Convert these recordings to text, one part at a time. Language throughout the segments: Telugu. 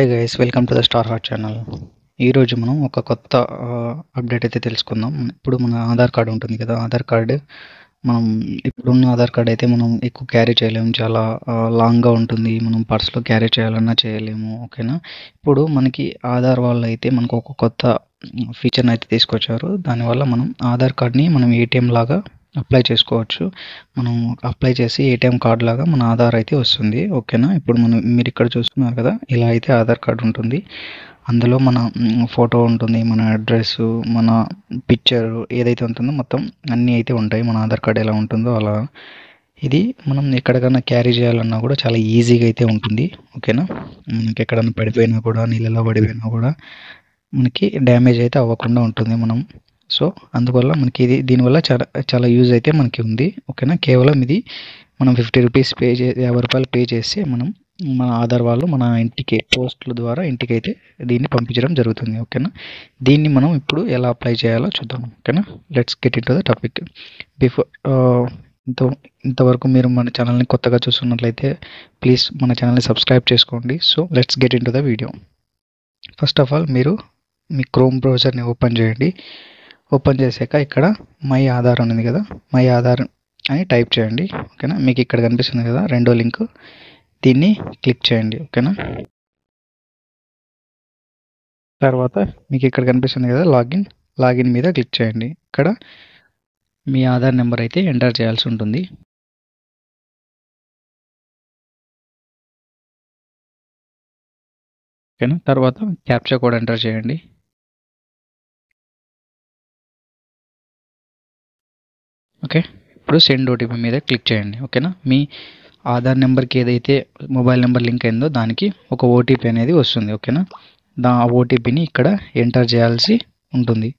Hi guys, welcome to the star heart channel. ఈరోజు మనం ఒక కొత్త అప్డేట్ అయితే తెలుసుకుందాం. ఇప్పుడు మన ఆధార్ కార్డు ఉంటుంది కదా, ఆధార్ కార్డు మనం ఇప్పుడున్న ఆధార్ కార్డు అయితే మనం ఎక్కువ క్యారీ చేయలేము, చాలా లాంగ్గా ఉంటుంది. మనం పర్స్లో క్యారీ చేయాలన్నా చేయలేము. ఓకేనా. ఇప్పుడు మనకి ఆధార్ వాళ్ళు అయితే మనకు ఒక కొత్త ఫీచర్ని అయితే తీసుకొచ్చారు. దానివల్ల మనం ఆధార్ కార్డ్ని మనం ఏటీఎం లాగా అప్లై చేసుకోవచ్చు. మనం అప్లై చేసి ఏటీఎం కార్డ్ లాగా మన ఆధార్ అయితే వస్తుంది. ఓకేనా. ఇప్పుడు మీరు ఇక్కడ చూస్తున్నారు కదా, ఇలా అయితే ఆధార్ కార్డు ఉంటుంది. అందులో మన ఫోటో ఉంటుంది, మన అడ్రస్, మన పిక్చర్ ఏదైతే ఉంటుందో మొత్తం అన్నీ అయితే ఉంటాయి. మన ఆధార్ కార్డు ఎలా ఉంటుందో అలా ఇది మనం ఎక్కడికైనా క్యారీ చేయాలన్నా కూడా చాలా ఈజీగా అయితే ఉంటుంది. ఓకేనా. మనకి ఎక్కడైనా పడిపోయినా కూడా, నీళ్ళలో పడిపోయినా కూడా మనకి డ్యామేజ్ అయితే అవ్వకుండా ఉంటుంది. మనం సో అందువల్ల మనకి దీనివల్ల చాలా చాలా యూజ్ అయితే మనకి ఉంది. ఓకేనా. కేవలం ఇది మనం 50 రూపీస్ పే 50 రూపాయలు పే చేసి మనం మన ఆధార్ వాళ్ళు మన ఇంటికి పోస్టుల ద్వారా ఇంటికి అయితే దీన్ని పంపించడం జరుగుతుంది. ఓకేనా. దీన్ని మనం ఇప్పుడు ఎలా అప్లై చేయాలో చూద్దాం. ఓకేనా. Let's get in to the topic. Before ఇంతవరకు మీరు మన ఛానల్ని కొత్తగా చూస్తున్నట్లయితే ప్లీజ్ మన ఛానల్ని సబ్స్క్రైబ్ చేసుకోండి. So let's get in to the video. First of all మీరు మీ క్రోమ్ బ్రౌజర్ని ఓపెన్ చేయండి. ఓపెన్ చేశాక ఇక్కడ మై ఆధార్ ఉంది కదా, మై ఆధార్ అని టైప్ చేయండి. ఓకేనా. మీకు ఇక్కడ కనిపిస్తుంది కదా రెండో లింక్, దీన్ని క్లిక్ చేయండి. ఓకేనా. తర్వాత మీకు ఇక్కడ కనిపిస్తుంది కదా లాగిన్ మీద క్లిక్ చేయండి. ఇక్కడ మీ ఆధార్ నెంబర్ అయితే ఎంటర్ చేయాల్సి ఉంటుంది. ఓకేనా. తర్వాత క్యాప్చా కోడ్ ఎంటర్ చేయండి. ఓకే. ఇప్పుడు సెండ్ ఓటీపీ మీద క్లిక్ చేయండి. ఓకేనా. మీ ఆధార్ నెంబర్కి ఏదైతే మొబైల్ నెంబర్ లింక్ అయిందో దానికి ఒక ఓటీపీ అనేది వస్తుంది. ఓకేనా. ఆ ఓటీపీని ఇక్కడ ఎంటర్ చేయాల్సి ఉంటుంది.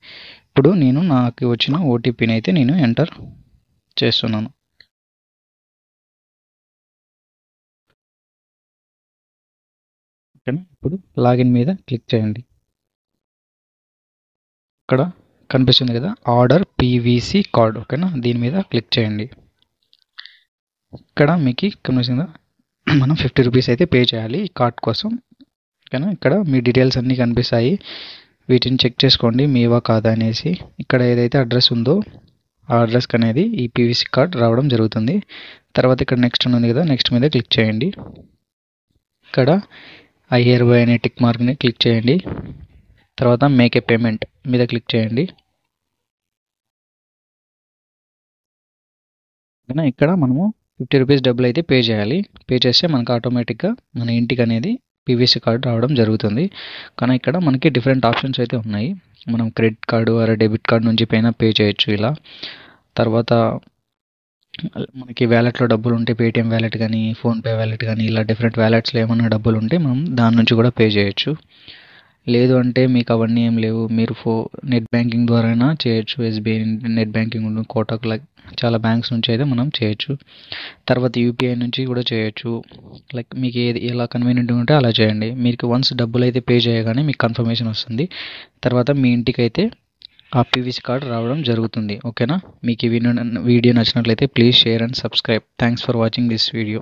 ఇప్పుడు నాకు వచ్చిన ఓటీపీని అయితే నేను ఎంటర్ చేస్తున్నాను. ఓకేనా. ఇప్పుడు లాగిన్ మీద క్లిక్ చేయండి. ఇక్కడ కనిపిస్తుంది కదా ఆర్డర్ పీవీసీ కార్డ్. ఓకేనా. దీని మీద క్లిక్ చేయండి. ఇక్కడ మీకు కనిపిస్తుంది మనం 50 రూపీస్ అయితే పే చేయాలి ఈ కార్డ్ కోసం. ఓకేనా. ఇక్కడ మీ డీటెయిల్స్ అన్నీ కనిపిస్తాయి, వీటిని చెక్ చేసుకోండి మీవా కాదా అనేసి. ఇక్కడ ఏదైతే అడ్రస్ ఉందో ఆ అడ్రస్కి అనేది ఈ పీవీసీ కార్డ్ రావడం జరుగుతుంది. తర్వాత ఇక్కడ నెక్స్ట్ ఉంది కదా, నెక్స్ట్ మీద క్లిక్ చేయండి. ఇక్కడ ఐ హియర్ బై అనే టిక్ మార్క్ని క్లిక్ చేయండి. తర్వాత మేక్ ఏ పేమెంట్ మీద క్లిక్ చేయండి. ఇక్కడ మనము 50 రూపీస్ డబ్బులు అయితే పే చేయాలి. పే చేస్తే మనకు ఆటోమేటిక్గా మన ఇంటికి అనేది పీవీసీ కార్డు రావడం జరుగుతుంది. కానీ ఇక్కడ మనకి డిఫరెంట్ ఆప్షన్స్ అయితే ఉన్నాయి. మనం credit card are debit card నుంచి పైన పే చేయొచ్చు ఇలా. తర్వాత మనకి వ్యాలెట్లో డబ్బులు ఉంటే పేటిఎం వ్యాలెట్ కానీ, ఫోన్పే వ్యాలెట్ కానీ ఇలా డిఫరెంట్ వ్యాలెట్స్లో ఏమన్నా డబ్బులు ఉంటే మనం దాని నుంచి కూడా పే చేయొచ్చు. లేదు అంటే మీకు అవన్నీ ఏం లేవు, మీరు నెట్ బ్యాంకింగ్ ద్వారా అయినా చేయొచ్చు. ఎస్బీఐ నెట్ బ్యాంకింగ్, కోటక్ చాలా బ్యాంక్స్ నుంచి అయితే మనం చేయొచ్చు. తర్వాత యూపీఐ నుంచి కూడా చేయొచ్చు. లైక్ మీకు ఎలా కన్వీనియంట్ ఉంటే అలా చేయండి. మీకు వన్స్ డబ్బులు అయితే పే చేయగానే మీకు కన్ఫర్మేషన్ వస్తుంది. తర్వాత మీ ఇంటికి అయితే ఆ పీవీసీ కార్డ్ రావడం జరుగుతుంది. ఓకేనా. మీకు ఈ వీడియో నచ్చినట్లయితే please share and subscribe. Thanks for watching this video.